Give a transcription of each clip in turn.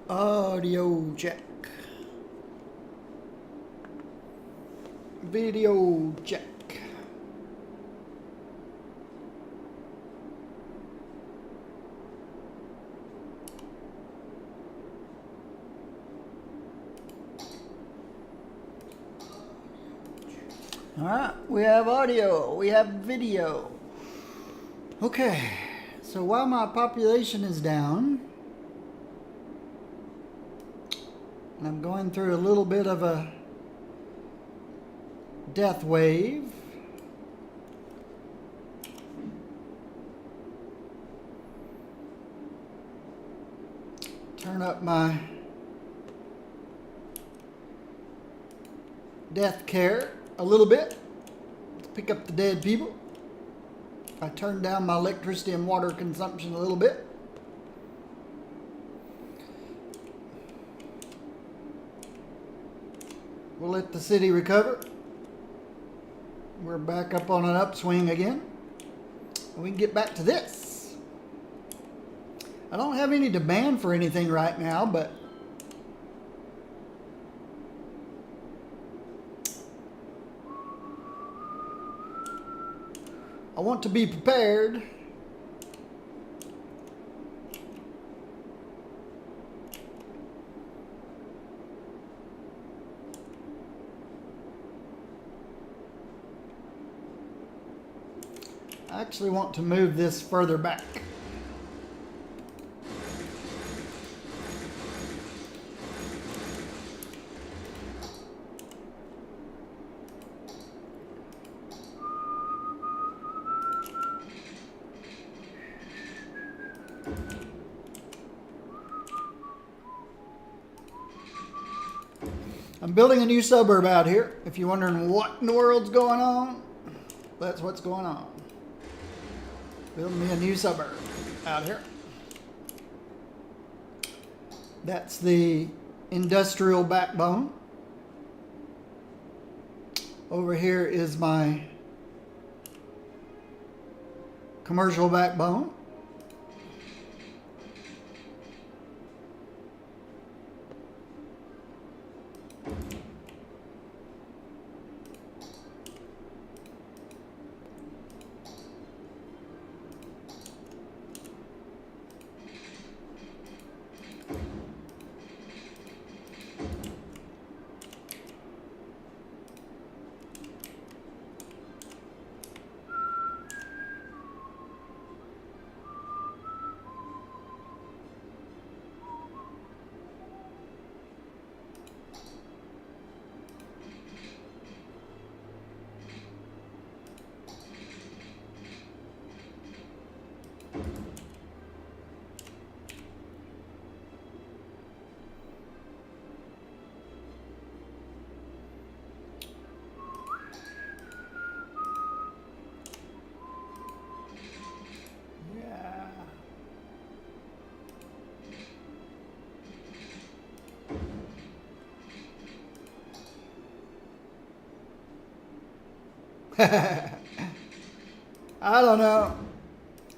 Audio check. Video check. All right, we have audio, we have video. Okay, so while my population is down, and I'm going through a little bit of a death wave, turn up my death care a little bit to pick up the dead people. I turn down my electricity and water consumption a little bit. We'll let the city recover. We're back up on an upswing again. We can get back to this. I don't have any demand for anything right now, but I want to be prepared. I actually want to move this further back. I'm building a new suburb out here. If you're wondering what in the world's going on, that's what's going on. Building me a new suburb out here. That's the industrial backbone. Over here is my commercial backbone. I don't know.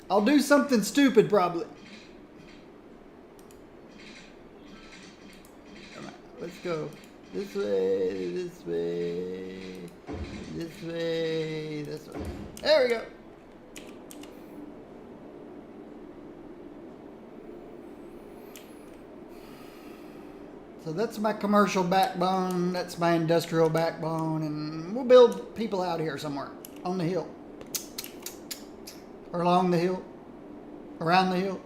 I'll do something stupid probably. Come on, let's go. This way, this way, this way, this way. There we go. So that's my commercial backbone, that's my industrial backbone, and we'll build people out here somewhere on the hill. Or along the hill. Around the hill.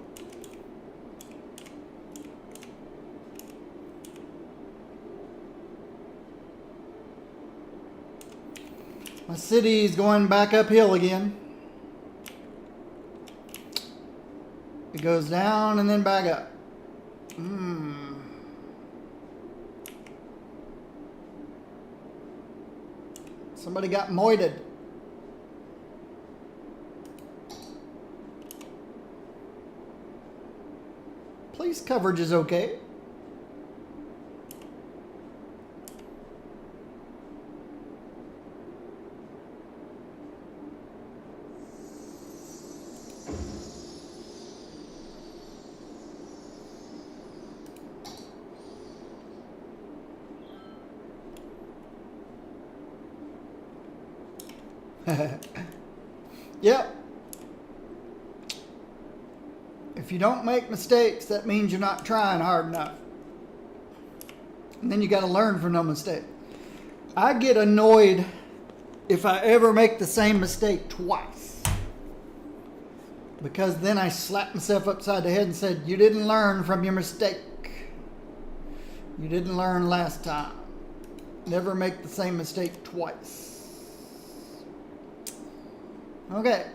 My city's going back uphill again. It goes down and then back up. Somebody got moited. Police coverage is okay. Yep. If you don't make mistakes, that means you're not trying hard enough. And then you got to learn from no mistake. I get annoyed if I ever make the same mistake twice. Because then I slap myself upside the head and said, you didn't learn from your mistake. You didn't learn last time. Never make the same mistake twice. Okay.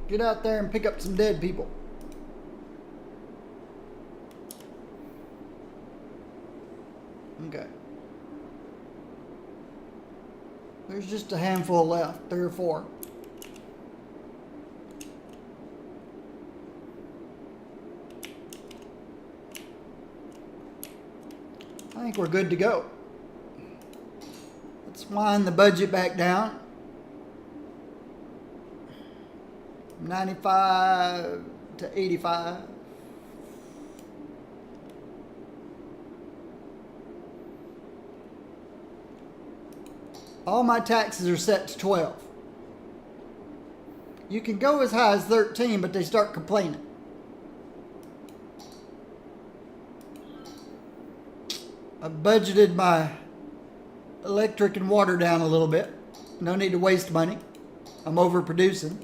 Get out there and pick up some dead people. Okay. There's just a handful left, 3 or 4. I think we're good to go. Let's wind the budget back down. 95 to 85. All my taxes are set to 12. You can go as high as 13, but they start complaining. I've budgeted my electric and water down a little bit. No need to waste money. I'm overproducing.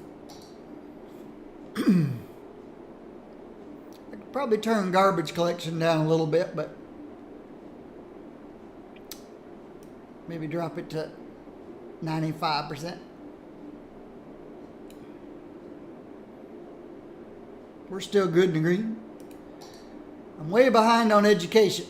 I could probably turn garbage collection down a little bit, but maybe drop it to 95%. We're still good in the green. I'm way behind on education.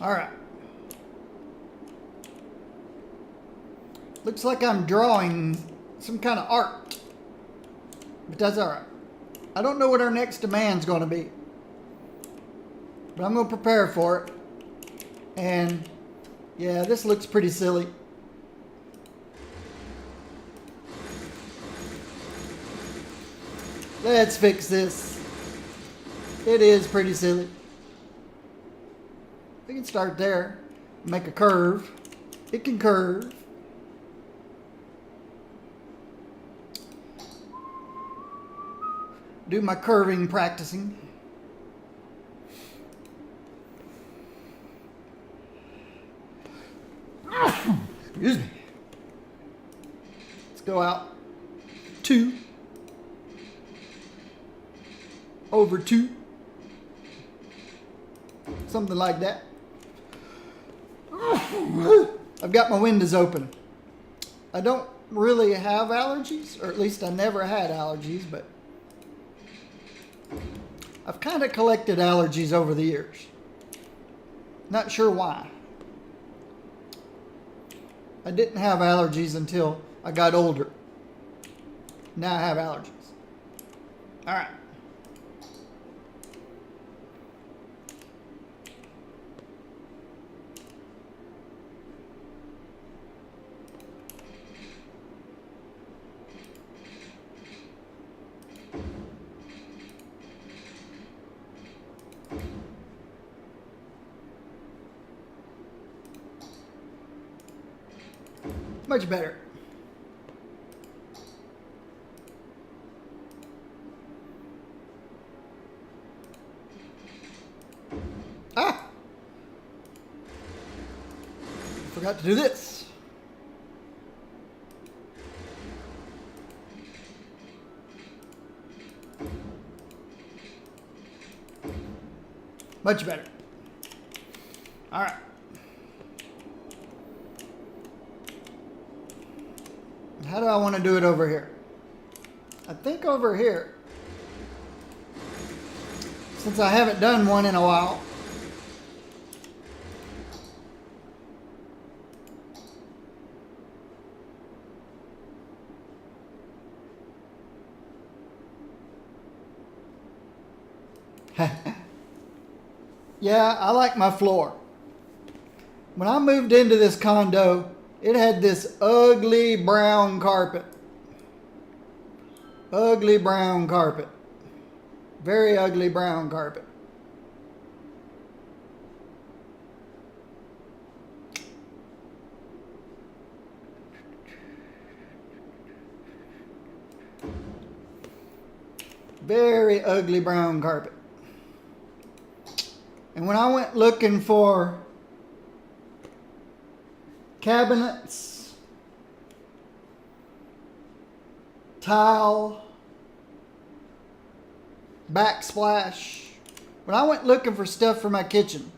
All right. Looks like I'm drawing some kind of art. But that's all right. I don't know what our next demand's going to be. But I'm going to prepare for it. And yeah, this looks pretty silly. Let's fix this. It is pretty silly. We can start there. Make a curve. It can curve. Do my curving practicing. Excuse me. Let's go out 2 over 2. Something like that. I've got my windows open. I don't really have allergies, or at least I never had allergies, but I've kind of collected allergies over the years. Not sure why. I didn't have allergies until I got older. Now I have allergies. All right. Much better. Ah! Forgot to do this. Much better. All right. How do I want to do it over here? I think over here, since I haven't done one in a while, Yeah, I like my floor. When I moved into this condo, it had this ugly brown carpet. Ugly brown carpet. Very ugly brown carpet. Very ugly brown carpet. And when I went looking for cabinets, tile, backsplash, when I went looking for stuff for my kitchen,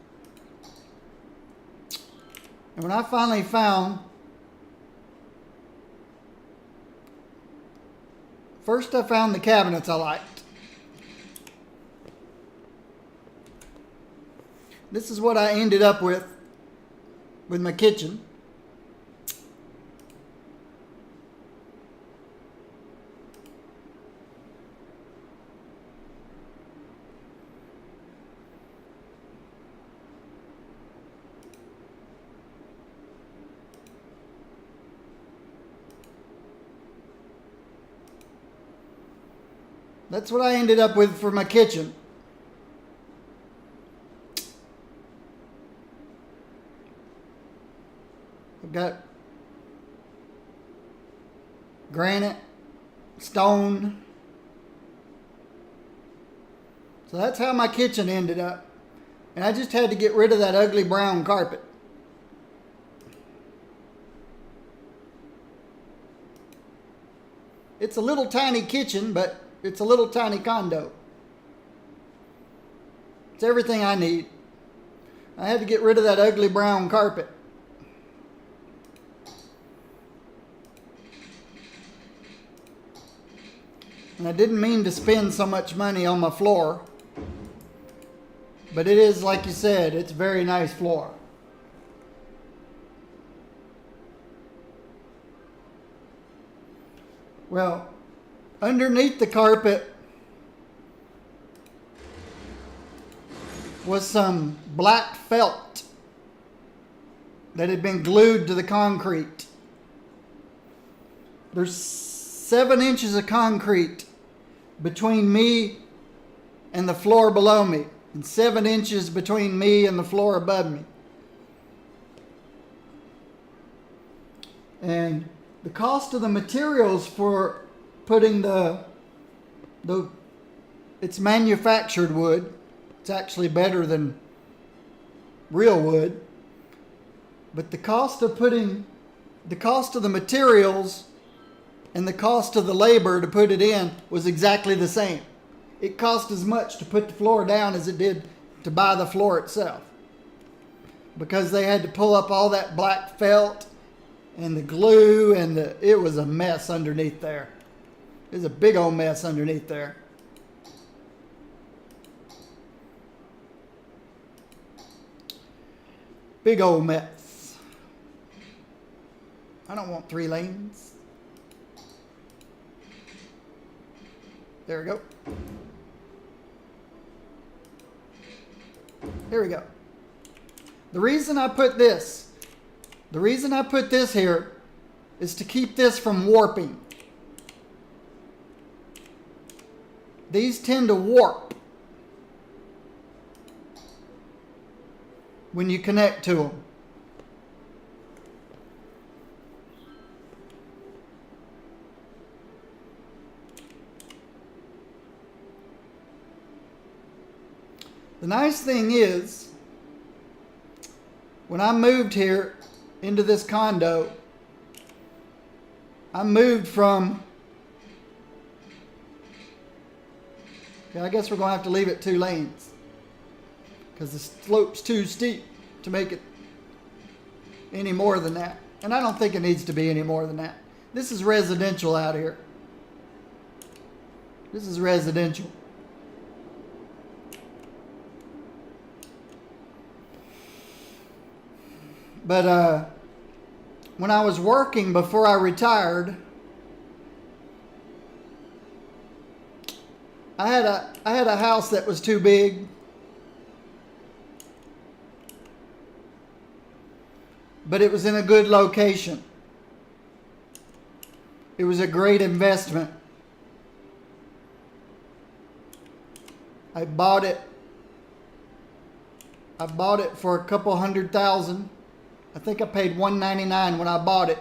and when I finally found, first I found the cabinets I liked. This is what I ended up with my kitchen. That's what I ended up with for my kitchen. I've got granite, stone. So that's how my kitchen ended up. And I just had to get rid of that ugly brown carpet. It's a little tiny kitchen, but it's a little tiny condo. It's everything I need. I had to get rid of that ugly brown carpet. And I didn't mean to spend so much money on my floor. But it is, like you said, it's a very nice floor. Well, underneath the carpet was some black felt that had been glued to the concrete. There's 7 inches of concrete between me and the floor below me, and 7 inches between me and the floor above me. And the cost of the materials for putting it's manufactured wood. It's actually better than real wood. But the cost of the materials and the cost of the labor to put it in was exactly the same. It cost as much to put the floor down as it did to buy the floor itself. Because they had to pull up all that black felt and the glue, and it was a mess underneath there. It was a big old mess underneath there. Big old mess. I don't want 3 lanes. There we go. Here we go. The reason I put this here is to keep this from warping. These tend to warp when you connect to them. The nice thing is, when I moved here into this condo, I moved from, I guess we're going to have to leave it 2 lanes because the slope's too steep to make it any more than that. And I don't think it needs to be any more than that. This is residential out here. This is residential. But when I was working before I retired, I had a house that was too big. But it was in a good location. It was a great investment. I bought it for a couple $100,000. I think I paid $199 when I bought it.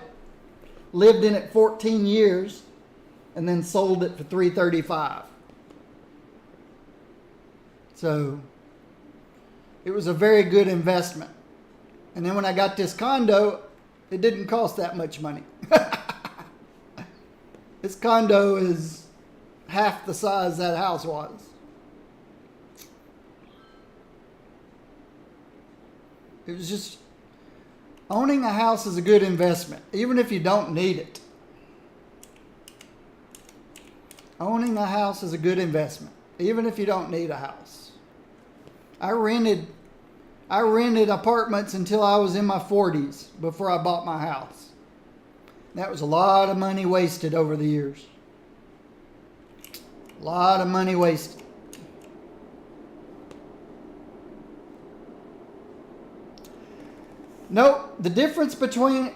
Lived in it 14 years and then sold it for $335. So it was a very good investment. And then when I got this condo, it didn't cost that much money. This condo is half the size that house was. It was just, owning a house is a good investment, even if you don't need it. Owning a house is a good investment, even if you don't need a house. I rented apartments until I was in my 40s before I bought my house. That was a lot of money wasted over the years. A lot of money wasted. No, the difference between,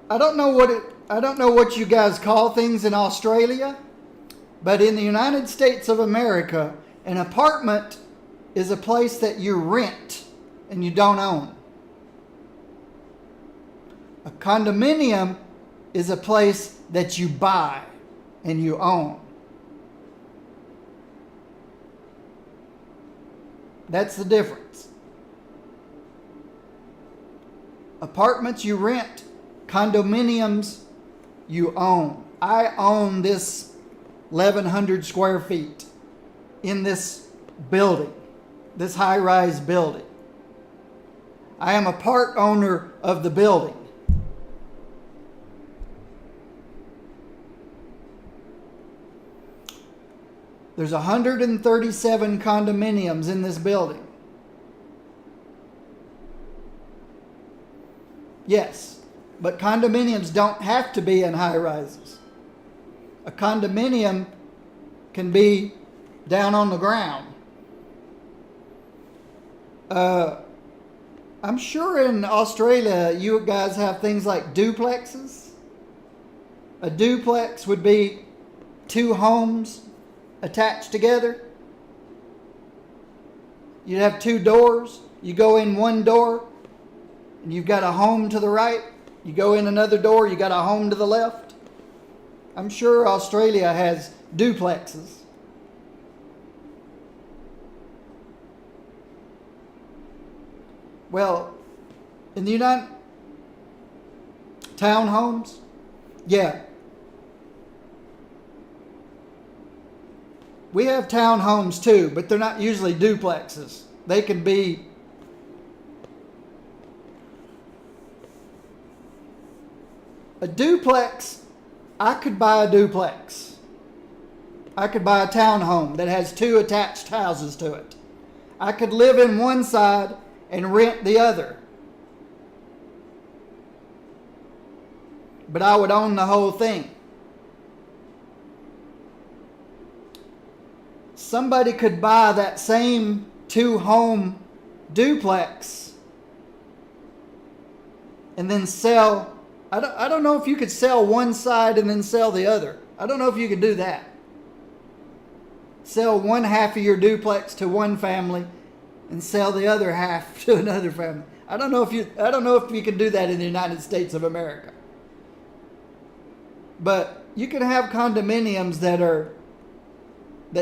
I don't know what you guys call things in Australia, but in the United States of America, an apartment is a place that you rent and you don't own. A condominium is a place that you buy and you own. That's the difference. Apartments you rent, condominiums you own. I own this 1,100 square feet in this building, this high-rise building. I am a part owner of the building. There's 137 condominiums in this building. Yes, but condominiums don't have to be in high rises. A condominium can be down on the ground. I'm sure in Australia you guys have things like duplexes. A duplex would be two homes attached together. You'd have two doors. You go in one door and you've got a home to the right. You go in another door, you got a home to the left. I'm sure Australia has duplexes. Well, in the United townhomes, yeah. We have townhomes too, but they're not usually duplexes. They can be a duplex. I could buy a duplex. I could buy a townhome that has two attached houses to it. I could live in one side and rent the other. But I would own the whole thing. Somebody could buy that same two-home duplex and then sell. I don't know if you could sell one side and then sell the other. I don't know if you could do that. Sell one half of your duplex to one family and sell the other half to another family. I don't know if you can do that in the United States of America. But you can have condominiums that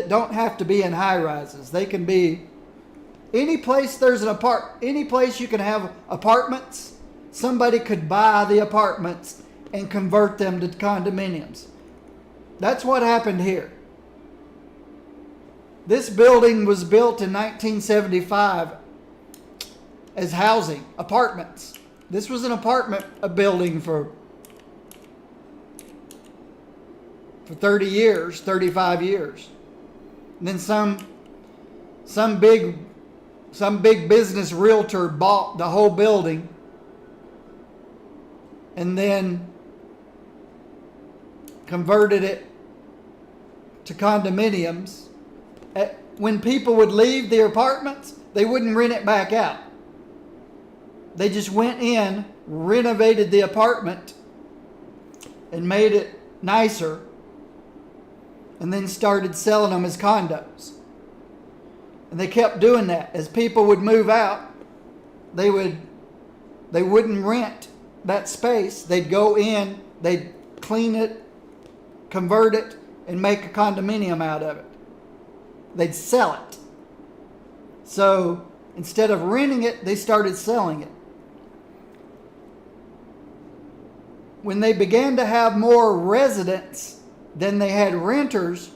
don't have to be in high rises. They can be any place any place you can have apartments. Somebody could buy the apartments and convert them to condominiums. That's what happened here. This building was built in 1975 as housing, apartments. This was a building for 30 years, 35 years. And then some big business realtor bought the whole building and then converted it to condominiums when people would leave the apartments, they wouldn't rent it back out. They just went in, renovated the apartment, and made it nicer, and then started selling them as condos. And they kept doing that. As people would move out, they wouldn't rent that space. They'd go in, they'd clean it, convert it, and make a condominium out of it. They'd sell it. So instead of renting it, they started selling it. When they began to have more residents than they had renters,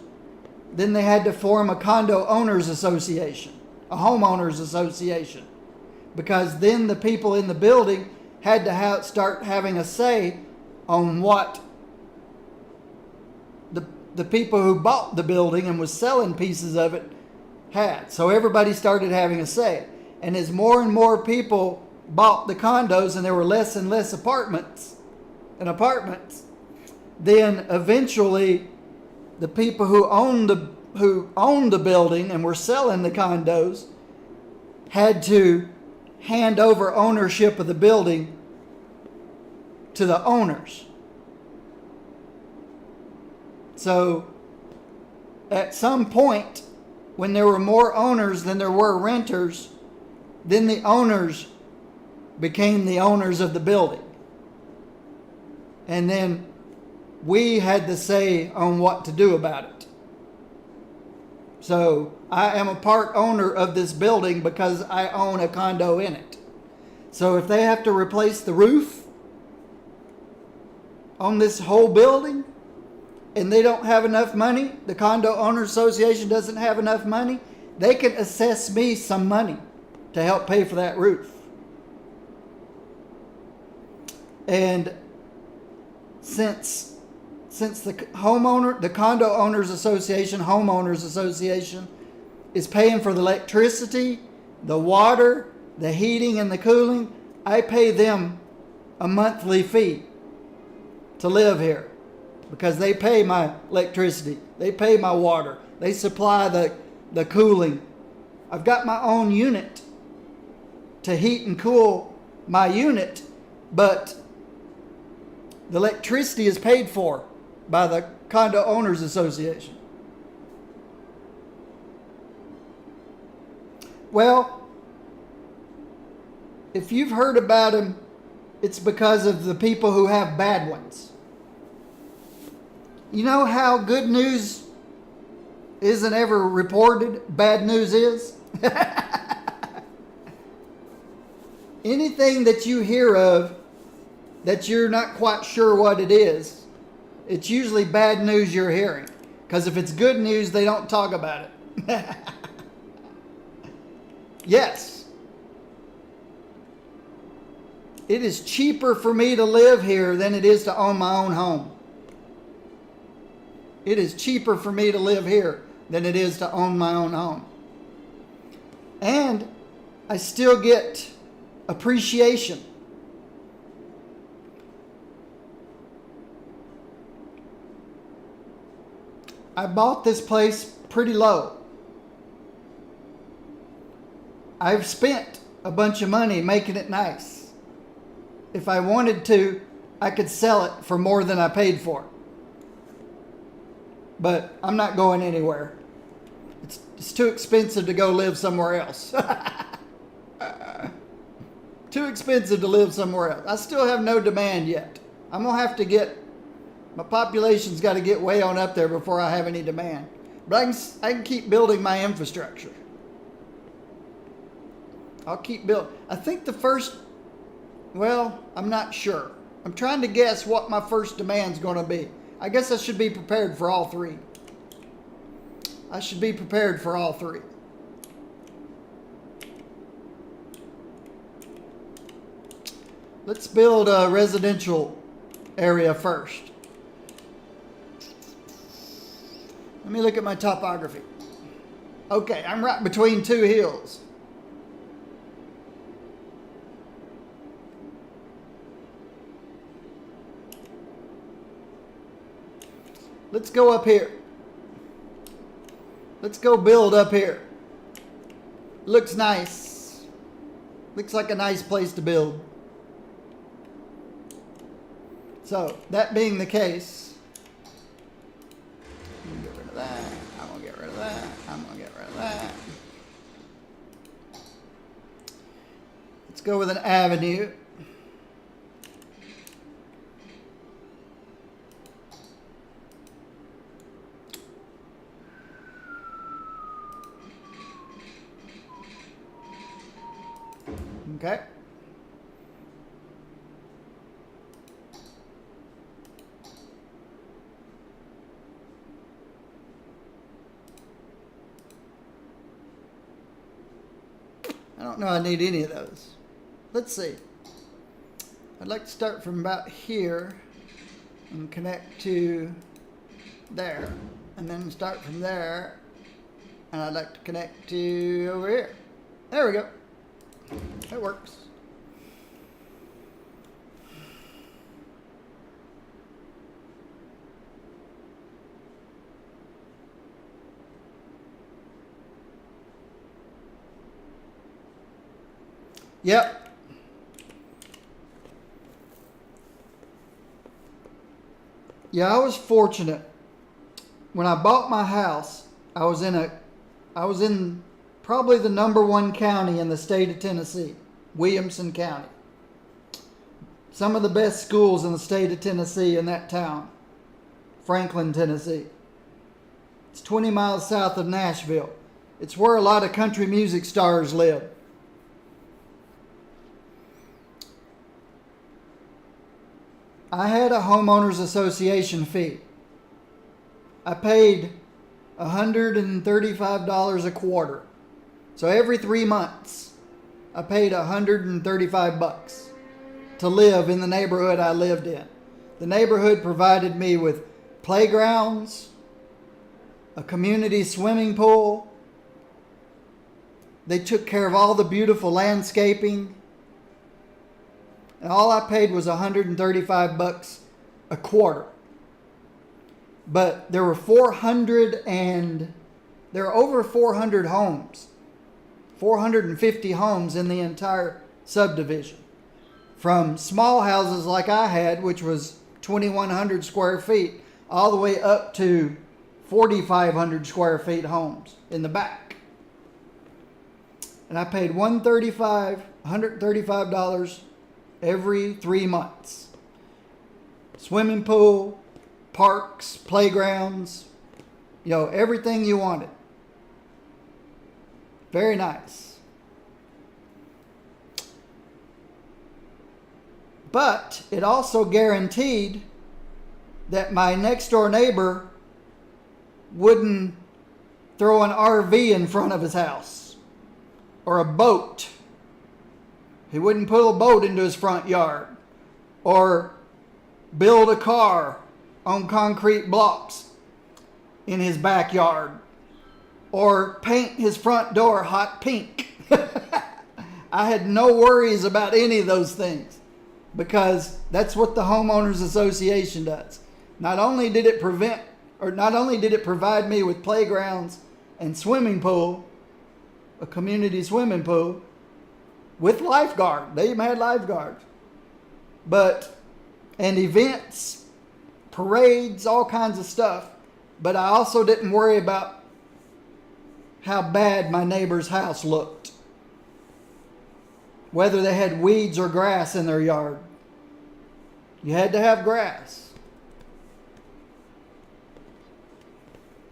then they had to form a condo owners association, a homeowners association, because then the people in the building had to start having a say on what the people who bought the building and was selling pieces of it had. So everybody started having a say. And as more and more people bought the condos and there were less and less apartments, then eventually the people who owned the building and were selling the condos had to hand over ownership of the building to the owners. So at some point, when there were more owners than there were renters, then the owners became the owners of the building. And then we had the say on what to do about it. So I am a part owner of this building because I own a condo in it. So if they have to replace the roof on this whole building and they don't have enough money, the condo owners association doesn't have enough money, they can assess me some money to help pay for that roof. And since the condo owners association, homeowners association is paying for the electricity, the water, the heating and the cooling, I pay them a monthly fee to live here because they pay my electricity, they pay my water, they supply the cooling. I've got my own unit to heat and cool my unit, but the electricity is paid for by the condo owners association. Well, if you've heard about them, it's because of the people who have bad ones. You know how good news isn't ever reported, bad news is? Anything that you hear of that you're not quite sure what it is, it's usually bad news you're hearing. Because if it's good news, they don't talk about it. Yes. It is cheaper for me to live here than it is to own my own home. It is cheaper for me to live here than it is to own my own home. And I still get appreciation. I bought this place pretty low. I've spent a bunch of money making it nice. If I wanted to, I could sell it for more than I paid for it. But I'm not going anywhere. It's too expensive to go live somewhere else. Too expensive to live somewhere else. I still have no demand yet. I'm going to have to get, my population's got to get way on up there before I have any demand. But I can keep building my infrastructure. I'll keep building. I think the first, well, I'm not sure. I'm trying to guess what my first demand's going to be. I guess I should be prepared for all three. I should be prepared for all three. Let's build a residential area first. Let me look at my topography. Okay, I'm right between two hills. Let's go up here. Let's go build up here. Looks nice. Looks like a nice place to build. So, that being the case, I'm gonna get rid of that. I'm gonna get rid of that. I'm gonna get rid of that. Let's go with an avenue. Okay. I don't know I need any of those. Let's see. I'd like to start from about here and connect to there. And then start from there. And I'd like to connect to over here. There we go. That works. Yep. Yeah, I was fortunate. When I bought my house, I was in probably the #1 county in the state of Tennessee, Williamson County. Some of the best schools in the state of Tennessee in that town, Franklin, Tennessee. It's 20 miles south of Nashville. It's where a lot of country music stars live. I had a homeowners association fee. I paid $135 a quarter. So every 3 months, I paid $135 to live in the neighborhood I lived in. The neighborhood provided me with playgrounds, a community swimming pool. They took care of all the beautiful landscaping. And all I paid was $135 a quarter. But there were there were over 400 homes. 450 homes in the entire subdivision. From small houses like I had, which was 2,100 square feet, all the way up to 4,500 square feet homes in the back. And I paid $135 every 3 months. Swimming pool, parks, playgrounds, everything you wanted. Very nice. But it also guaranteed that my next door neighbor wouldn't throw an RV in front of his house or a boat. He wouldn't put a boat into his front yard or build a car on concrete blocks in his backyard or paint his front door hot pink. I had no worries about any of those things because that's what the homeowners association does. Not only did it provide me with playgrounds and swimming pool, a community swimming pool with lifeguard. They even had lifeguards. And events, parades, all kinds of stuff. But I also didn't worry about how bad my neighbor's house looked. Whether they had weeds or grass in their yard. You had to have grass.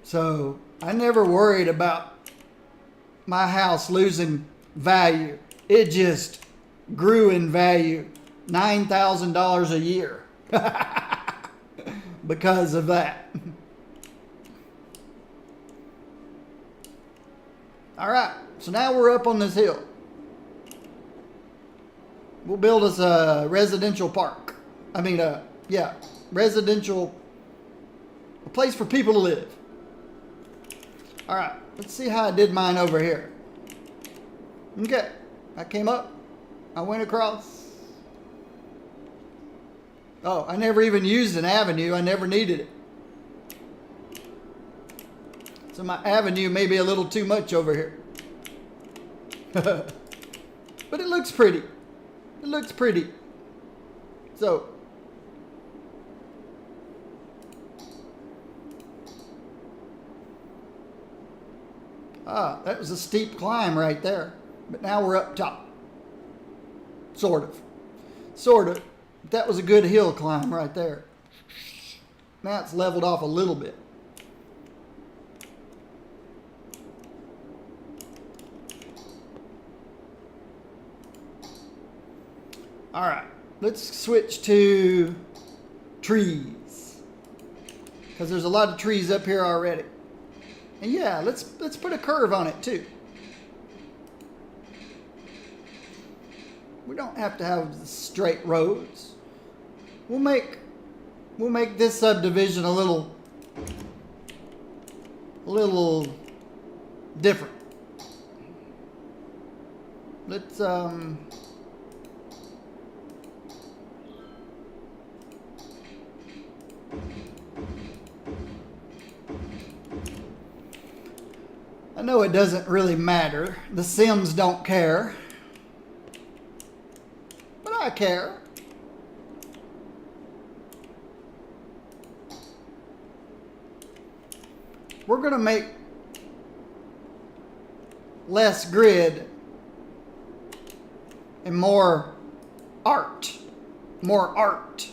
So I never worried about my house losing value. It just grew in value. $9,000 a year. Because of that. All right, so now we're up on this hill. We'll build us a residential park. Residential, a place for people to live. All right, let's see how I did mine over here. Okay, I came up, I went across. Oh, I never even used an avenue. I never needed it. So my avenue may be a little too much over here. But it looks pretty. It looks pretty. So that was a steep climb right there. But now we're up top. Sort of. Sort of. That was a good hill climb right there. Now it's leveled off a little bit. All right. Let's switch to trees. Because there's a lot of trees up here already. And yeah, let's put a curve on it too. We don't have to have straight roads. We'll make this subdivision a little different. Let's I know it doesn't really matter. The Sims don't care. But I care. We're going to make less grid and more art. More art.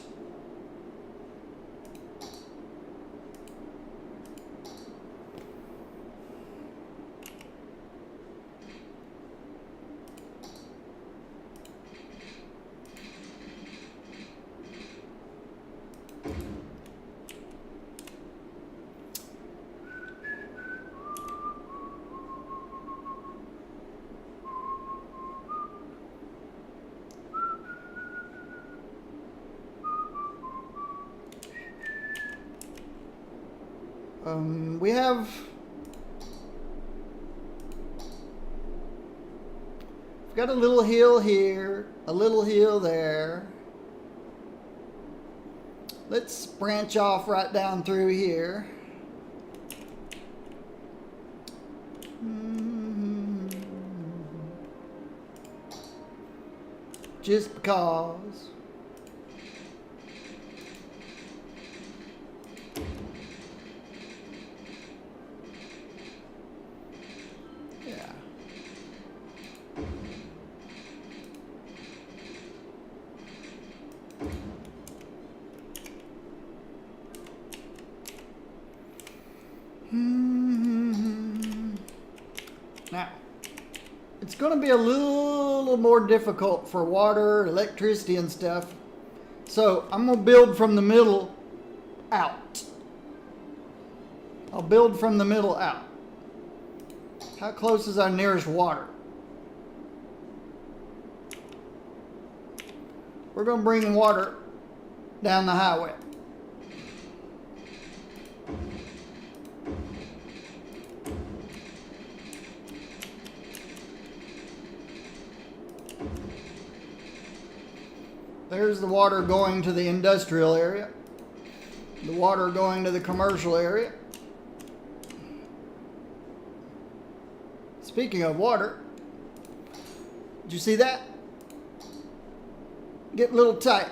We've got a little hill here, a little hill there. Let's branch off right down through here. Just because. Now, it's going to be a little more difficult for water, electricity, and stuff. So I'm going to build from the middle out. I'll build from the middle out. How close is our nearest water? We're going to bring water down the highway. There's the water going to the industrial area. The water going to the commercial area. Speaking of water, did you see that? Get a little tight.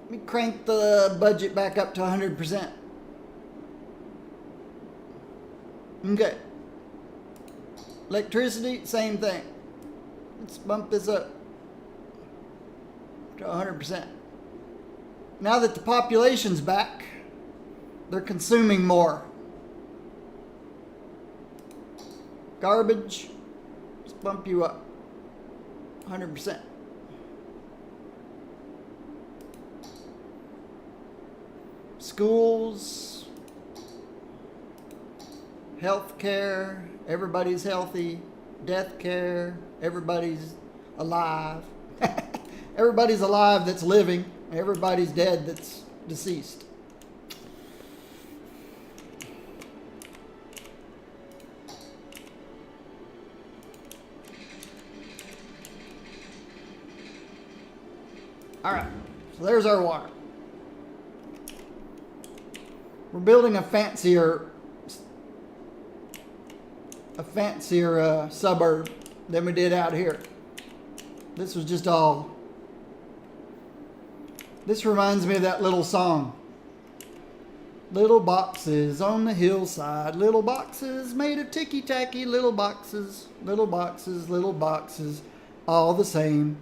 Let me crank the budget back up to 100%. Okay. Electricity, same thing. Let's bump this up to 100%. Now that the population's back, they're consuming more. Garbage, let's bump you up 100%. Schools, health care, everybody's healthy. Death care, everybody's alive. Everybody's alive that's living. Everybody's dead that's deceased. All right, so there's our water. We're building a fancier a fancier suburb than we did out here. This was just all. This reminds me of that little song. Little boxes on the hillside, little boxes made of ticky-tacky, little boxes, little boxes, little boxes, all the same.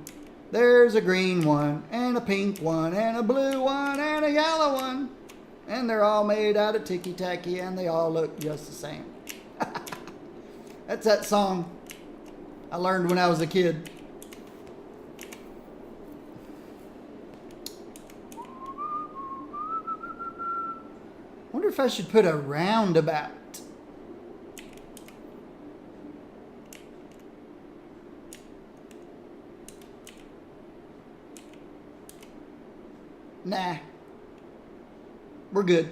There's a green one, and a pink one, and a blue one, and a yellow one. And they're all made out of ticky-tacky, and they all look just the same. That's that song I learned when I was a kid. Wonder if I should put a roundabout. Nah. We're good.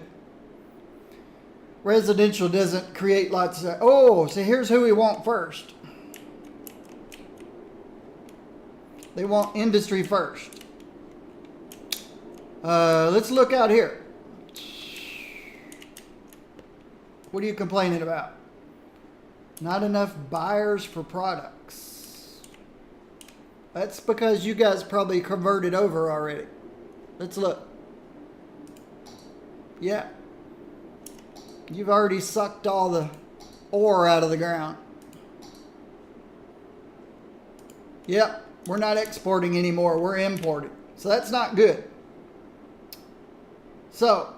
Residential doesn't create lots of... Oh, so here's who we want first. They want industry first. Let's look out here. What are you complaining about? Not enough buyers for products. That's because you guys probably converted over already. Let's look. Yeah. You've already sucked all the ore out of the ground. Yep. We're not exporting anymore. We're importing. So that's not good. So...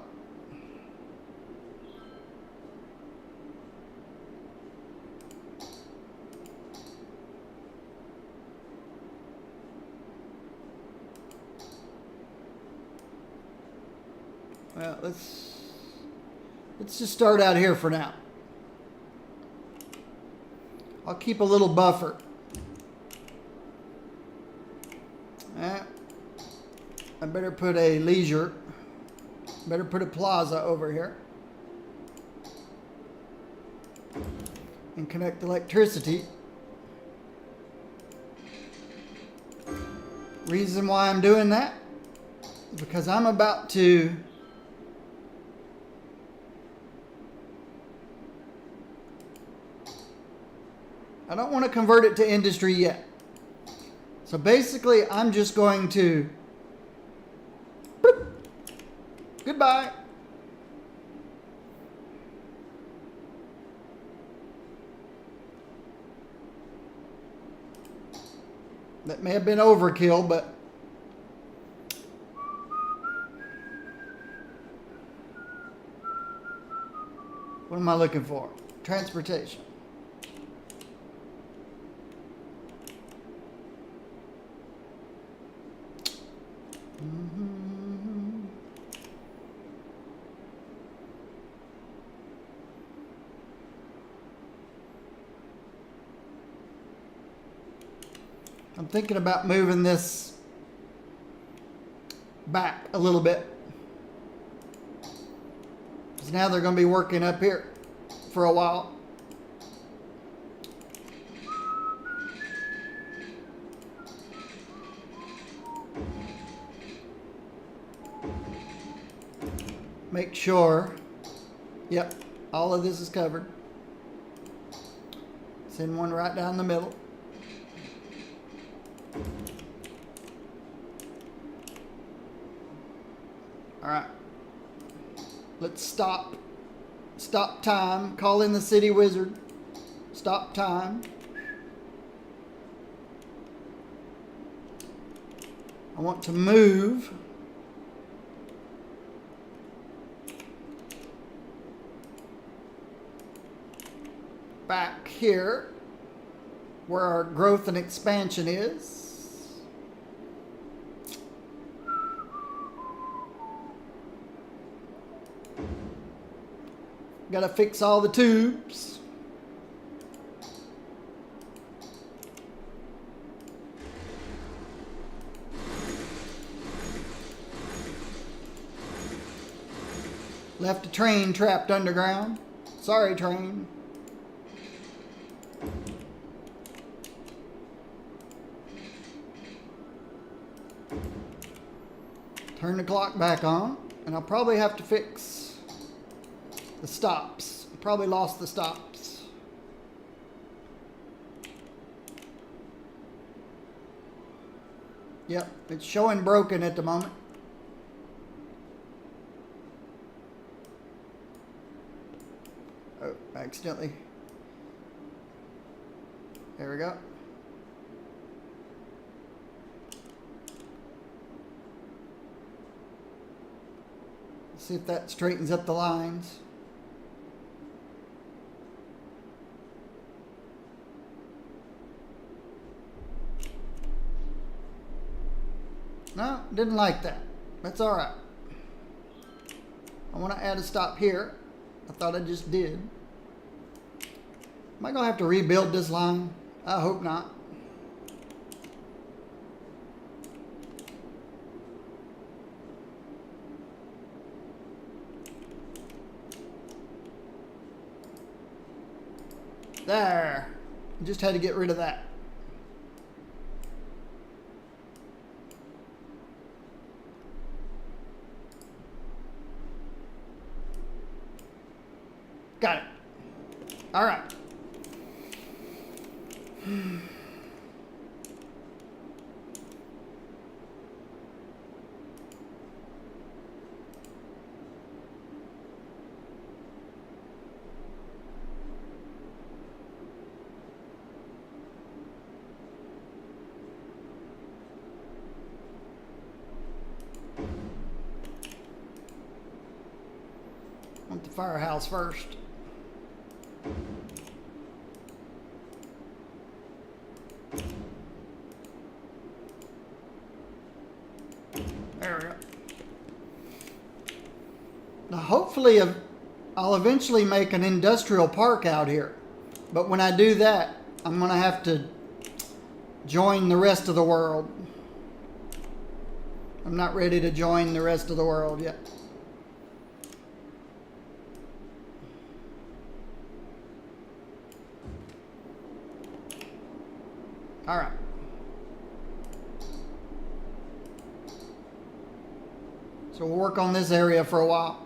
Well, let's just start out here for now. I'll keep a little buffer. I better put a leisure. Better put a plaza over here. And connect electricity. Reason why I'm doing that is because I'm about to I don't want to convert it to industry yet. So basically, I'm just going to... Boop. Goodbye. That may have been overkill, but... What am I looking for? Transportation. I'm thinking about moving this back a little bit. Because now they're going to be working up here for a while. Make sure, yep, all of this is covered. Send one right down the middle. All right, let's stop time, call in the city wizard, stop time. I want to move back here where our growth and expansion is. Got to fix all the tubes. Left a train trapped underground. Sorry, train. Turn the clock back on, and I'll probably have to fix the stops. Probably lost the stops. Yep, it's showing broken at the moment. Oh, accidentally. There we go. Let's see if that straightens up the lines. No, didn't like that. That's all right. I want to add a stop here. I thought I just did. Am I going to have to rebuild this line? I hope not. There. Just had to get rid of that. Got it. All right. Want the firehouse first. There we go. Now hopefully I'll eventually make an industrial park out here. But when I do that, I'm going to have to join the rest of the world. I'm not ready to join the rest of the world yet. All right. So we'll work on this area for a while.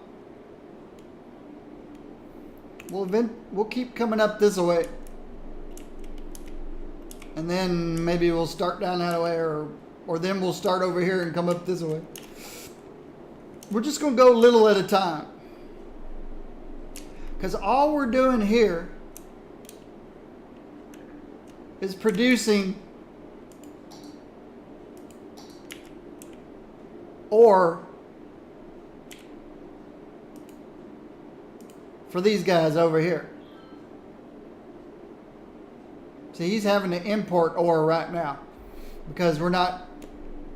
We'll keep coming up this way. And then maybe we'll start down that way, or then we'll start over here and come up this way. We're just going to go little at a time. Because all we're doing here is producing ore for these guys over here. See, he's having to import ore right now because we're not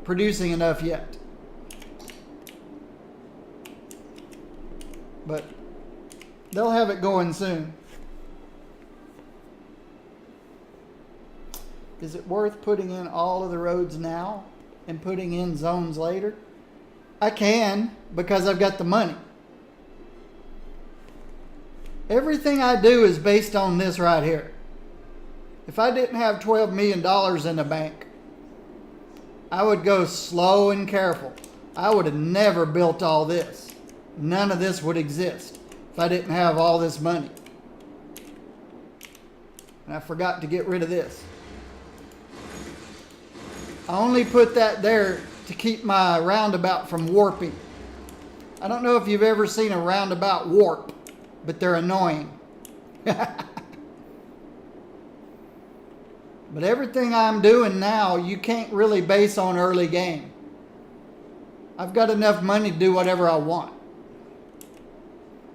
producing enough yet. But they'll have it going soon. Is it worth putting in all of the roads now and putting in zones later? I can, because I've got the money. Everything I do is based on this right here. If I didn't have $12 million in the bank, I would go slow and careful. I would have never built all this. None of this would exist if I didn't have all this money. And I forgot to get rid of this. I only put that there to keep my roundabout from warping. I don't know if you've ever seen a roundabout warp, but they're annoying. But everything I'm doing now, you can't really base on early game. I've got enough money to do whatever I want.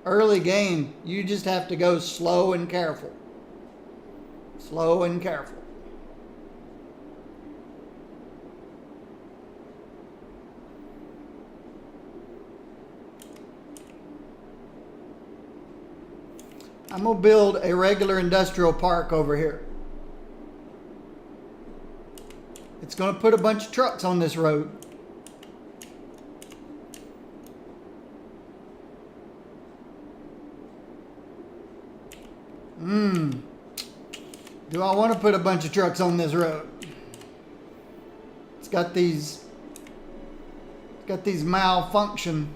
Early game, you just have to go slow and careful. Slow and careful. I'm going to build a regular industrial park over here. It's going to put a bunch of trucks on this road. Do I want to put a bunch of trucks on this road? It's got these malfunction.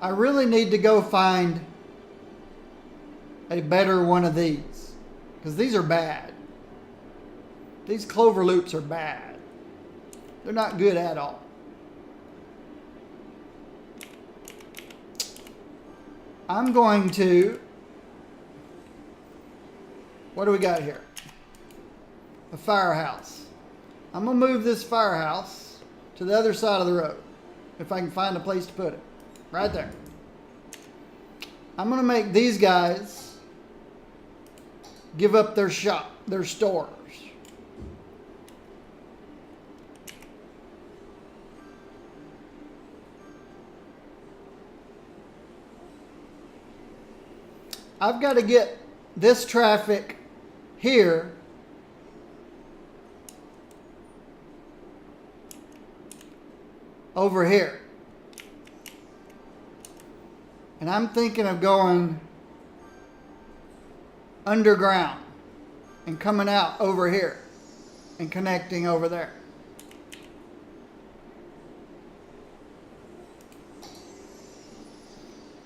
I really need to go find a better one of these, because these are bad. These clover loops are bad. They're not good at all. I'm going to, what do we got here? A firehouse. I'm going to move this firehouse to the other side of the road, if I can find a place to put it. Right there. I'm going to make these guys give up their shop, their stores. I've got to get this traffic here over here. And I'm thinking of going underground and coming out over here and connecting over there.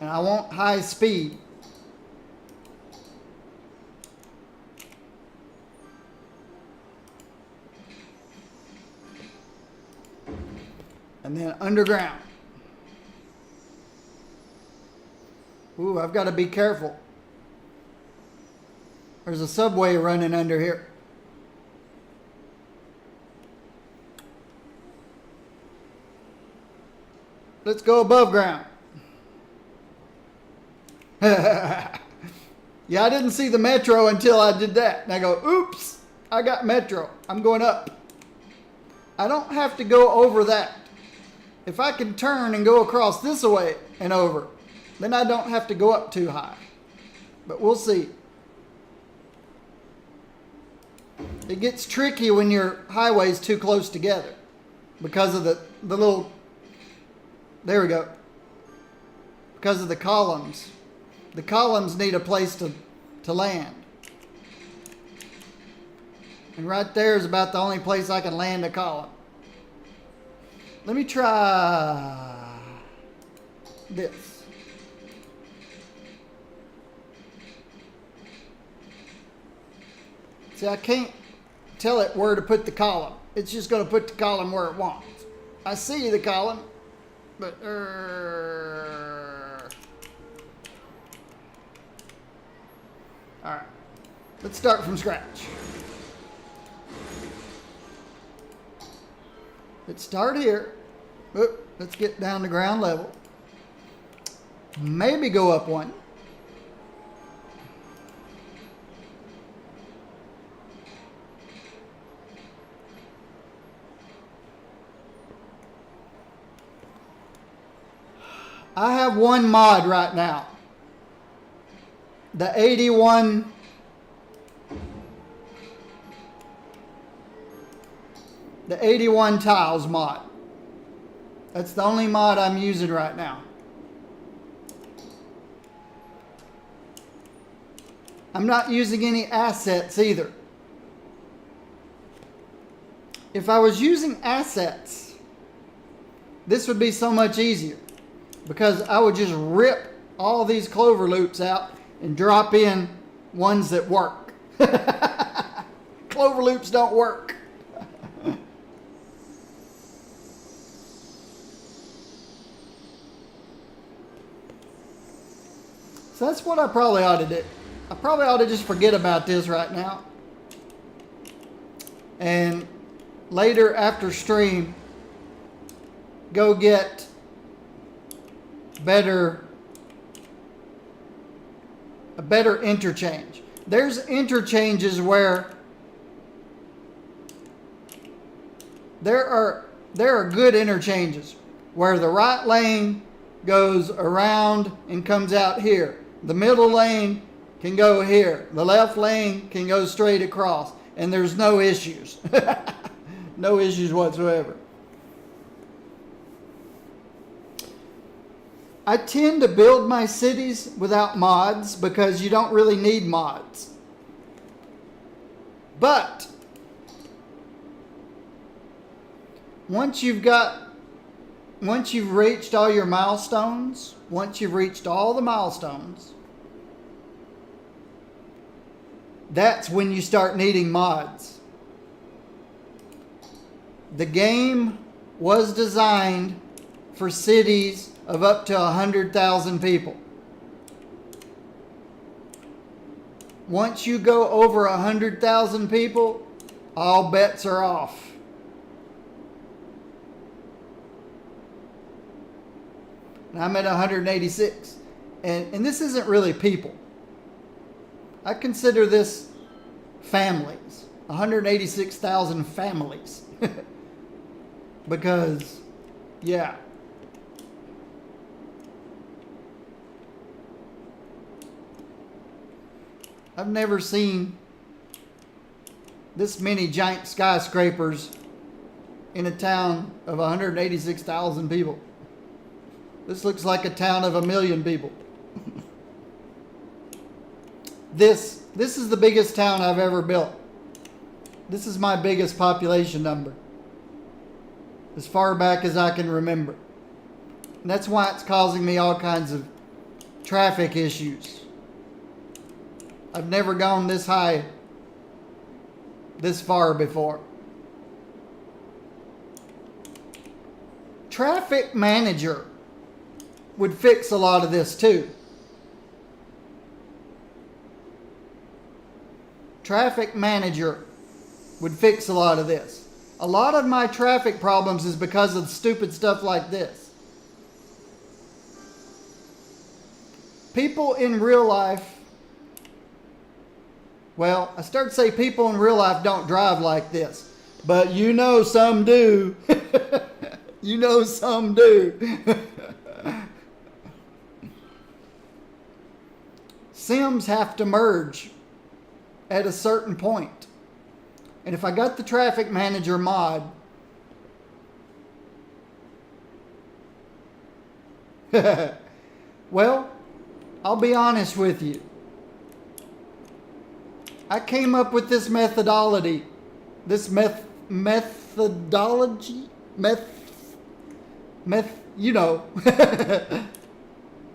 And I want high speed. And then underground. Ooh, I've got to be careful. There's a subway running under here. Let's go above ground. Yeah, I didn't see the metro until I did that. And I go, oops, I got metro. I'm going up. I don't have to go over that. If I can turn and go across this way and over, then I don't have to go up too high. But we'll see. It gets tricky when your highway's too close together because of the little, there we go, because of the columns. The columns need a place to land. And right there is about the only place I can land a column. Let me try this. See, I can't tell it where to put the column. It's just going to put the column where it wants. I see the column, but all right. Let's start from scratch. Let's start here. Oop, let's get down to ground level. Maybe go up one. I have one mod right now. The 81 tiles mod. That's the only mod I'm using right now. I'm not using any assets either. If I was using assets, this would be so much easier because I would just rip all these clover loops out and drop in ones that work. Clover loops don't work. So that's what I probably ought to do. I probably ought to just forget about this right now. And later after stream, go get a better interchange. There's interchanges where there are good interchanges where the right lane goes around and comes out here. The middle lane can go here. The left lane can go straight across. And there's no issues. No issues whatsoever. I tend to build my cities without mods because you don't really need mods. But once you've reached all your milestones, once you've reached all the milestones, that's when you start needing mods. The game was designed for cities of up to 100,000 people. Once you go over 100,000 people, all bets are off. And I'm at 186. And this isn't really people. I consider this families. 186,000 families. Because, yeah. I've never seen this many giant skyscrapers in a town of 186,000 people. This looks like a town of 1 million people. This is the biggest town I've ever built. This is my biggest population number, as far back as I can remember. And that's why it's causing me all kinds of traffic issues. I've never gone this high, this far before. Traffic Manager would fix a lot of this too. Traffic Manager would fix a lot of this. A lot of my traffic problems is because of stupid stuff like this. People in real life, well, I start to say people in real life don't drive like this. But you know some do. You know some do. Sims have to merge at a certain point. And if I got the Traffic Manager mod, well, I'll be honest with you. I came up with this methodology. You know.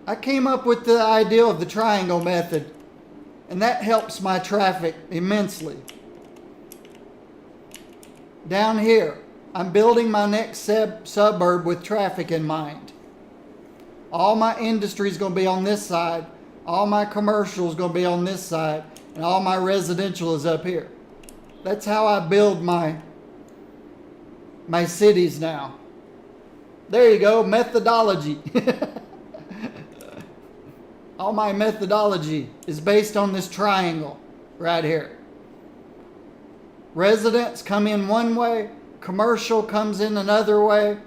I came up with the idea of the triangle method, and that helps my traffic immensely. Down here, I'm building my next suburb with traffic in mind. All my industry is going to be on this side, all my commercial is going to be on this side, and all my residential is up here. That's how I build my cities now. There you go, methodology. All my methodology is based on this triangle right here. Residents come in one way, commercial comes in another way,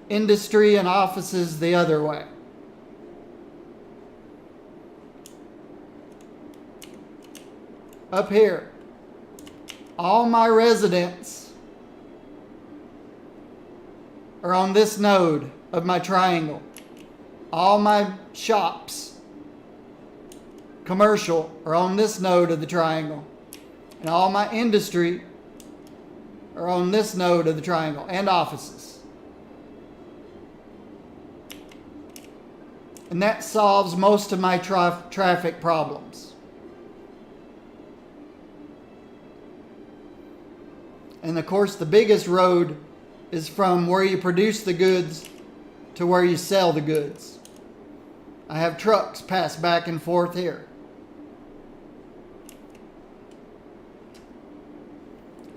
industry and offices the other way. Up here, all my residents are on this node of my triangle. All my shops, commercial, are on this node of the triangle. And all my industry are on this node of the triangle, and offices. And that solves most of my traffic problems. And of course, the biggest road is from where you produce the goods to where you sell the goods. I have trucks pass back and forth here.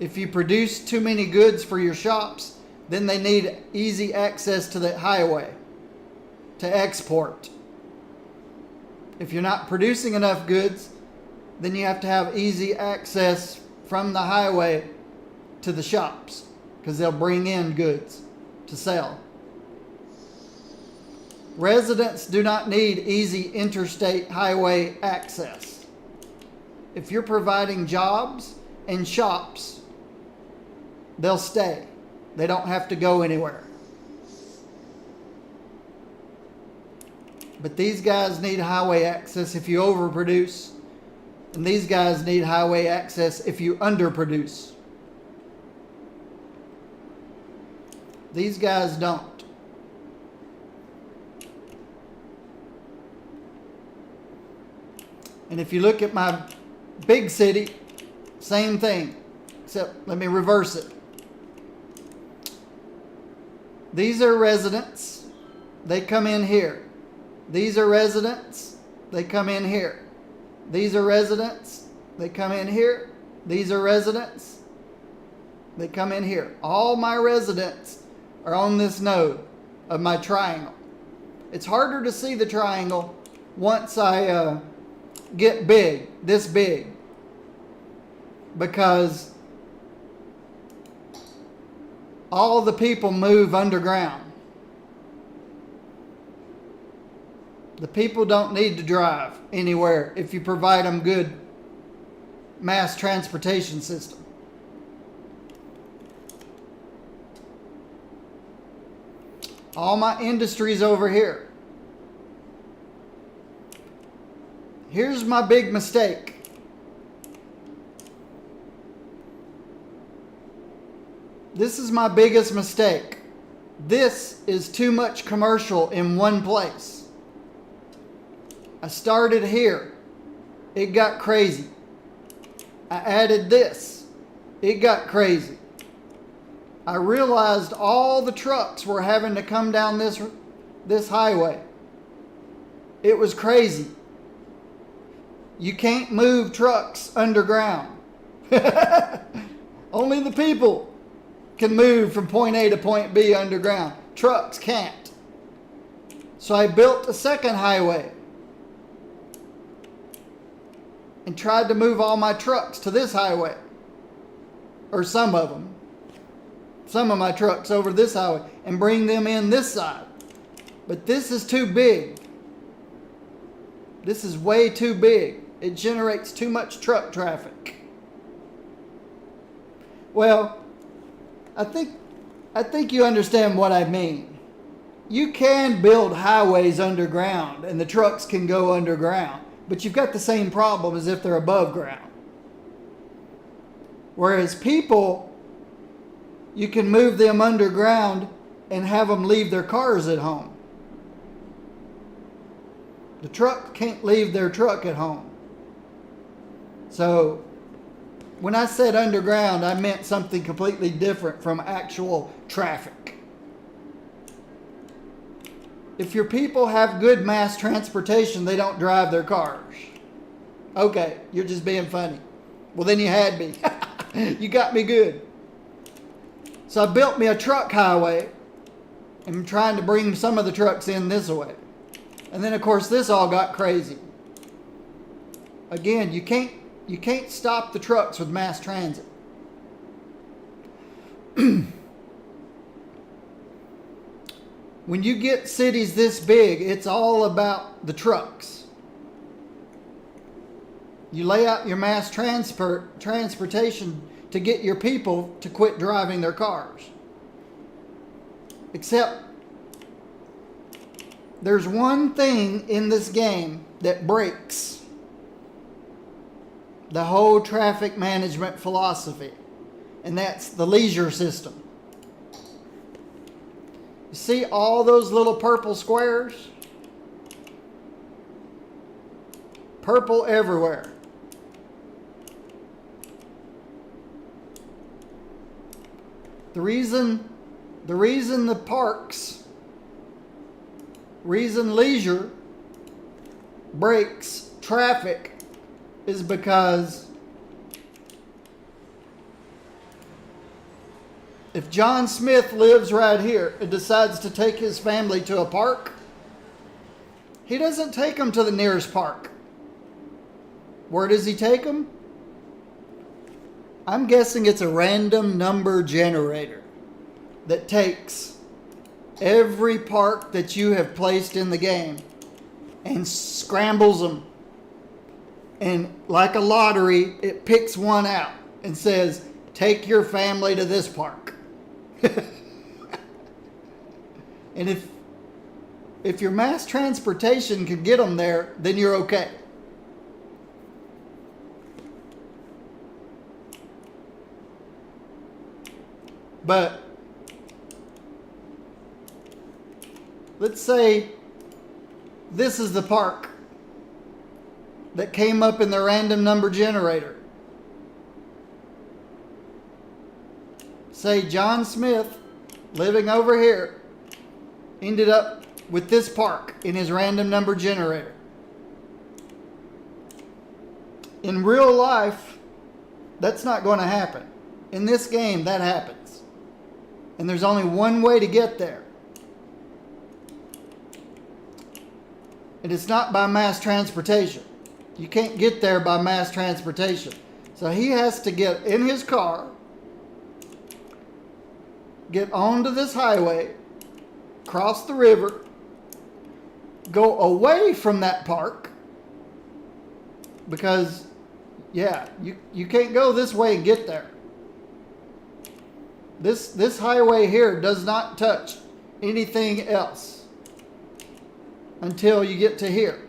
If you produce too many goods for your shops, then they need easy access to the highway to export. If you're not producing enough goods, then you have to have easy access from the highway to the shops, because they'll bring in goods to sell. Residents do not need easy interstate highway access. If you're providing jobs and shops, they'll stay. They don't have to go anywhere. But these guys need highway access if you overproduce, and these guys need highway access if you underproduce. These guys don't. And if you look at my big city, same thing. Except let me reverse it. These are residents. They come in here. These are residents. They come in here. These are residents. They come in here. These are residents. They come in here. All my residents are on this node of my triangle. It's harder to see the triangle once I get big, this big, because all the people move underground. The people don't need to drive anywhere if you provide them good mass transportation system. All my industries over here. Here's my big mistake. This is my biggest mistake. This is too much commercial in one place. I started here. It got crazy. I added this. It got crazy. I realized all the trucks were having to come down this highway. It was crazy. You can't move trucks underground. Only the people can move from point A to point B underground. Trucks can't. So I built a second highway and tried to move all my trucks to this highway. Or some of them. Some of my trucks over this highway and bring them in this side. But this is too big. This is way too big. It generates too much truck traffic. Well, I think you understand what I mean. You can build highways underground and the trucks can go underground, but you've got the same problem as if they're above ground. Whereas people, you can move them underground and have them leave their cars at home. The truck can't leave their truck at home. So when I said underground, I meant something completely different from actual traffic. If your people have good mass transportation, they don't drive their cars. Okay, you're just being funny. Well, then you had me. You got me good. So I built me a truck highway. I'm trying to bring some of the trucks in this way. And then, of course, this all got crazy. Again, you can't stop the trucks with mass transit. When you get cities this big, it's all about the trucks. You lay out your mass transportation to get your people to quit driving their cars. Except there's one thing in this game that breaks the whole traffic management philosophy, and that's the leisure system. You see all those little purple squares? Purple everywhere. The reason the parks, reason leisure breaks traffic is because if John Smith lives right here and decides to take his family to a park, he doesn't take them to the nearest park. Where does he take them? I'm guessing it's a random number generator that takes every park that you have placed in the game and scrambles them. And like a lottery, it picks one out and says, take your family to this park. And if your mass transportation can get them there, then you're okay. But let's say this is the park that came up in the random number generator. Say John Smith living over here ended up with this park in his random number generator. In real life, that's not going to happen. In this game, that happens. And there's only one way to get there. And it's not by mass transportation. You can't get there by mass transportation. So he has to get in his car, get onto this highway, cross the river, go away from that park, because, yeah, you can't go this way and get there. This highway here does not touch anything else until you get to here.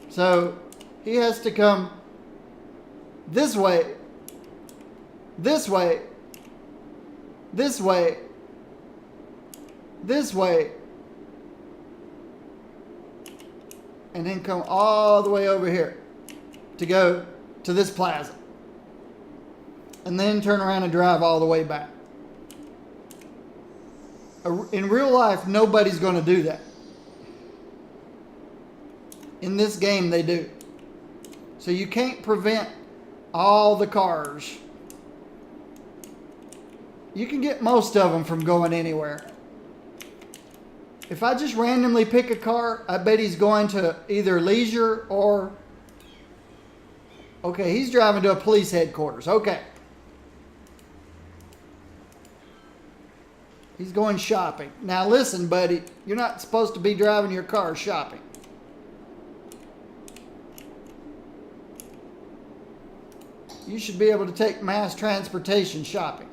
So he has to come this way, this way, this way, this way, and then come all the way over here to go to this plaza. And then turn around and drive all the way back. In real life, nobody's going to do that. In this game, they do. So you can't prevent all the cars. You can get most of them from going anywhere. If I just randomly pick a car, I bet he's going to either leisure or... Okay, he's driving to a police headquarters. Okay. He's going shopping. Now listen, buddy, you're not supposed to be driving your car shopping. You should be able to take mass transportation shopping.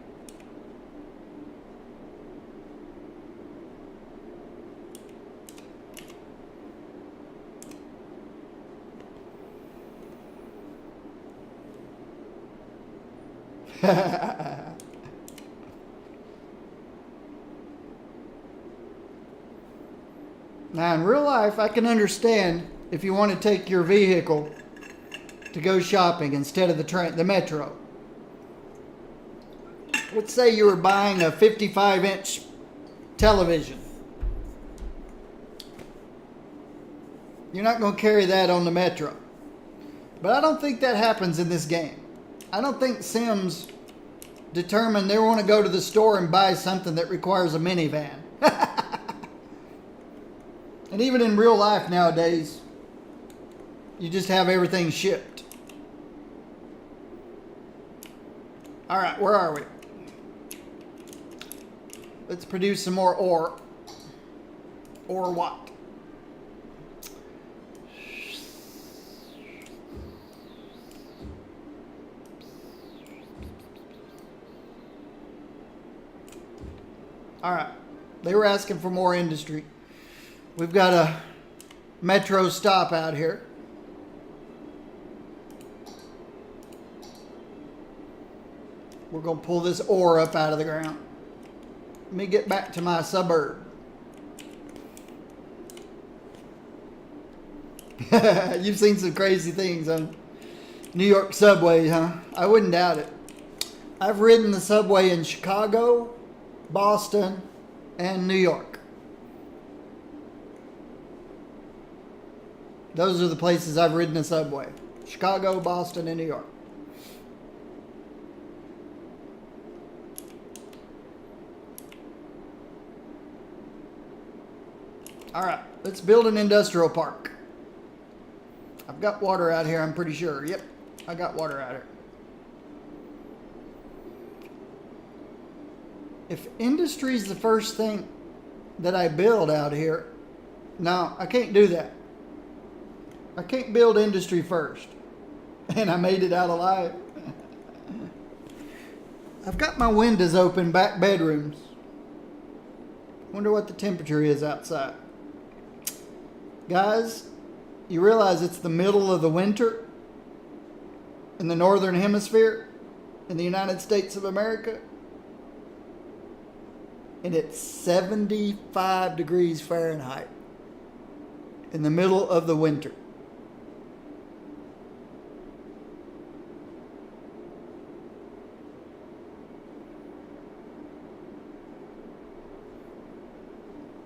Now, in real life, I can understand if you want to take your vehicle to go shopping instead of the metro. Let's say you were buying a 55-inch television. You're not going to carry that on the metro. But I don't think that happens in this game. I don't think Sims determined they want to go to the store and buy something that requires a minivan. And even in real life nowadays, you just have everything shipped. All right, where are we? Let's produce some more ore. Or what? All right, they were asking for more industry. We've got a metro stop out here. We're going to pull this ore up out of the ground. Let me get back to my suburb. You've seen some crazy things on New York subways, huh? I wouldn't doubt it. I've ridden the subway in Chicago, Boston, and New York. Those are the places I've ridden the subway. Chicago, Boston, and New York. All right, let's build an industrial park. I've got water out here, I'm pretty sure. Yep, I got water out here. If industry is the first thing that I build out here, no, I can't do that. I can't build industry first. And I made it out alive. I've got my windows open, back bedrooms. Wonder what the temperature is outside. Guys, you realize it's the middle of the winter in the northern hemisphere in the United States of America? And it's 75 degrees Fahrenheit in the middle of the winter.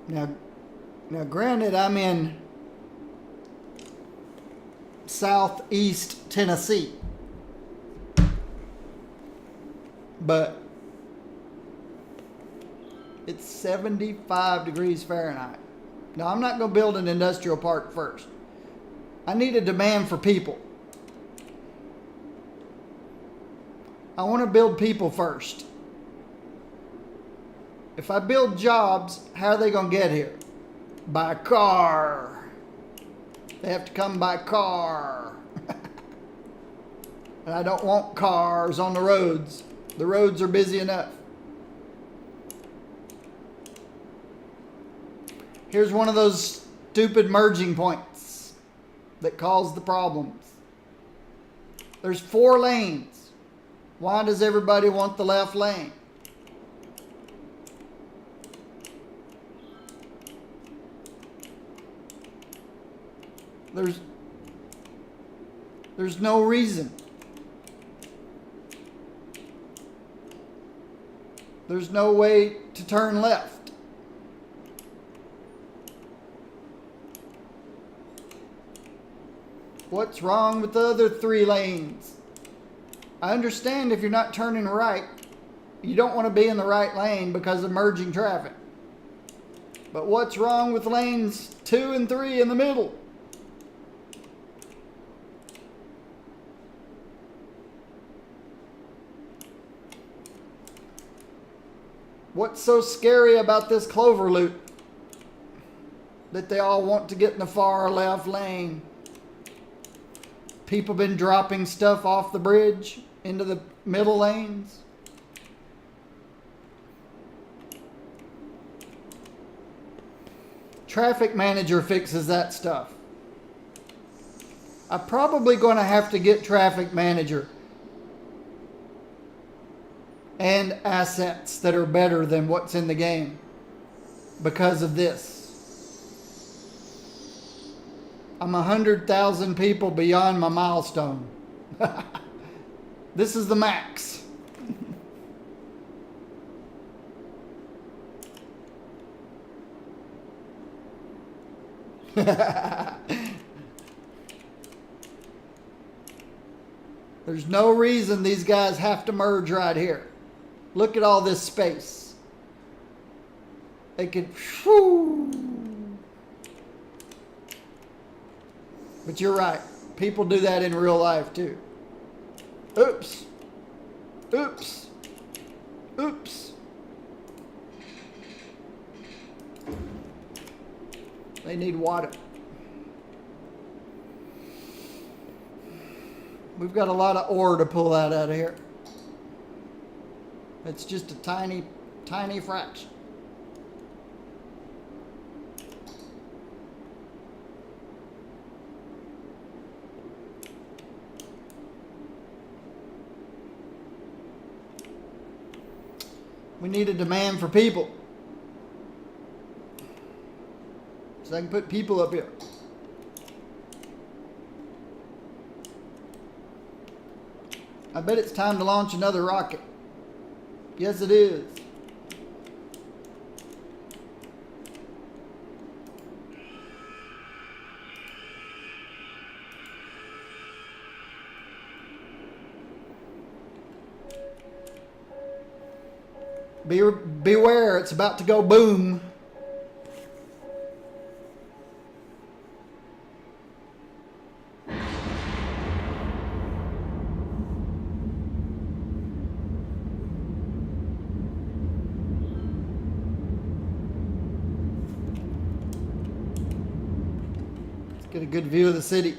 Now granted, I'm in southeast Tennessee, but it's 75 degrees Fahrenheit. Now, I'm not going to build an industrial park first. I need a demand for people. I want to build people first. If I build jobs, how are they going to get here? By car. They have to come by car. And I don't want cars on the roads. The roads are busy enough. Here's one of those stupid merging points that cause the problems. There's 4 lanes. Why does everybody want the left lane? There's no reason. There's no way to turn left. What's wrong with the other 3 lanes? I understand if you're not turning right, you don't want to be in the right lane because of merging traffic. But what's wrong with lanes 2 and 3 in the middle? What's so scary about this clover loop that they all want to get in the far left lane? People been dropping stuff off the bridge into the middle lanes. Traffic manager fixes that stuff. I'm probably going to have to get traffic manager and assets that are better than what's in the game because of this. I'm 100,000 people beyond my milestone. This is the max. There's no reason these guys have to merge right here. Look at all this space. They could... Whew. But you're right. People do that in real life too. Oops. Oops. Oops. They need water. We've got a lot of ore to pull out of here. It's just a tiny, tiny fraction. We need a demand for people. So I can put people up here. I bet it's time to launch another rocket. Yes, it is. Beware, it's about to go boom. Let's get a good view of the city.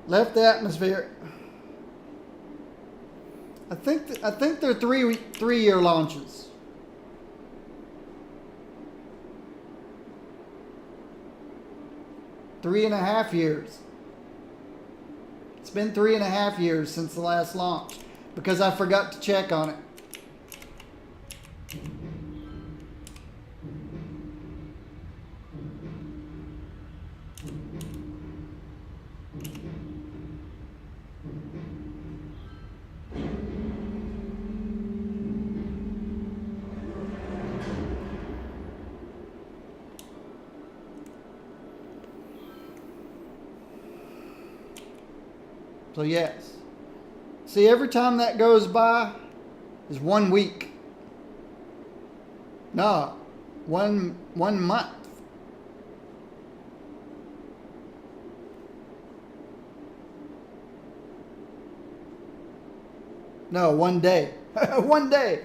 Left the atmosphere. I think they're 3-year launches. Three and a half years. It's been 3.5 years since the last launch because I forgot to check on it. So yes. See, every time that goes by is 1 week. No, one month. No, 1 day. 1 day.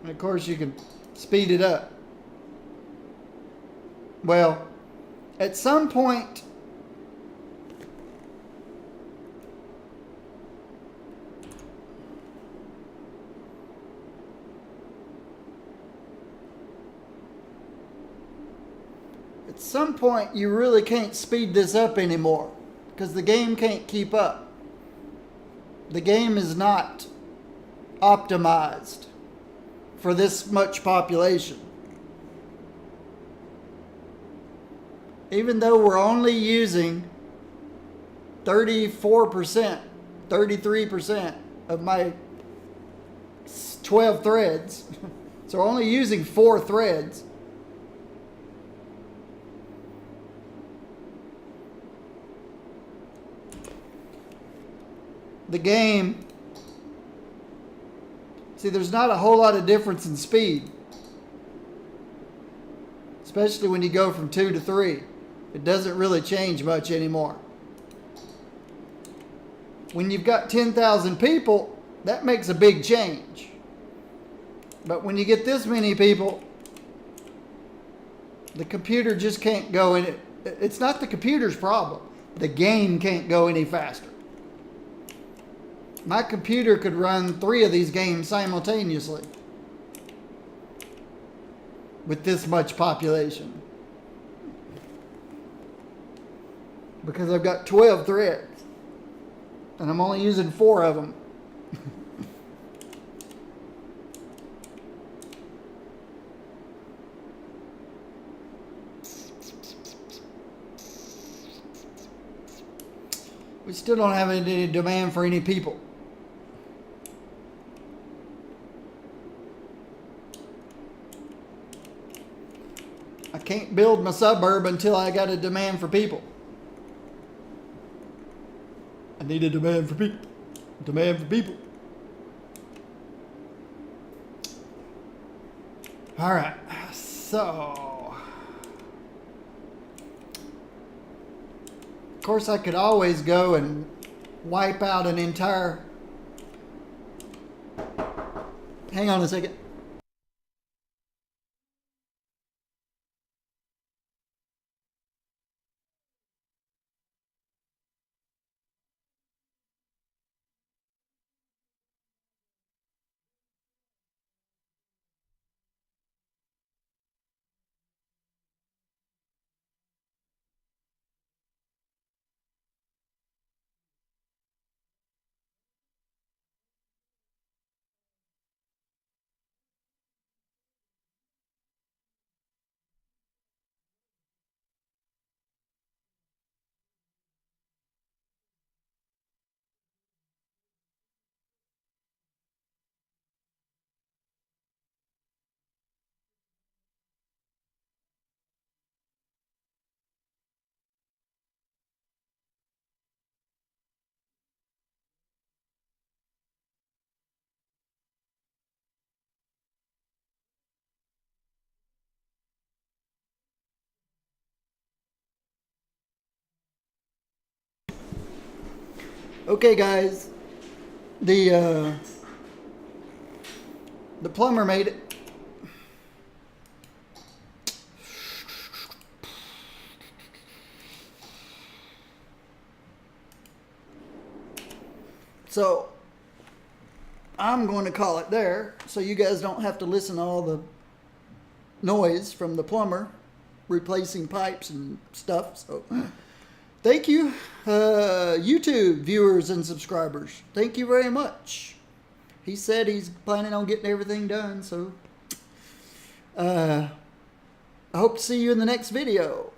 And of course, you can speed it up. Well, at some point, you really can't speed this up anymore because the game can't keep up. The game is not optimized for this much population. Even though we're only using 34%, 33% of my 12 threads, so we're only using 4 threads. The game, see, there's not a whole lot of difference in speed, especially when you go from 2 to 3. It doesn't really change much anymore. When you've got 10,000 people, that makes a big change. But when you get this many people, the computer just can't go in it. It's not the computer's problem. The game can't go any faster. My computer could run 3 of these games simultaneously with this much population. Because I've got 12 threads and I'm only using 4 of them. We still don't have any demand for any people. I can't build my suburb until I got a demand for people. I need a demand for people. Demand for people. All right. So, of course, I could always go and wipe out an entire... Hang on a second. Okay, guys, the plumber made it. So I'm going to call it there, so you guys don't have to listen to all the noise from the plumber replacing pipes and stuff. So thank you, YouTube viewers and subscribers. Thank you very much. he said he's planning on getting everything done. So I hope to see you in the next video.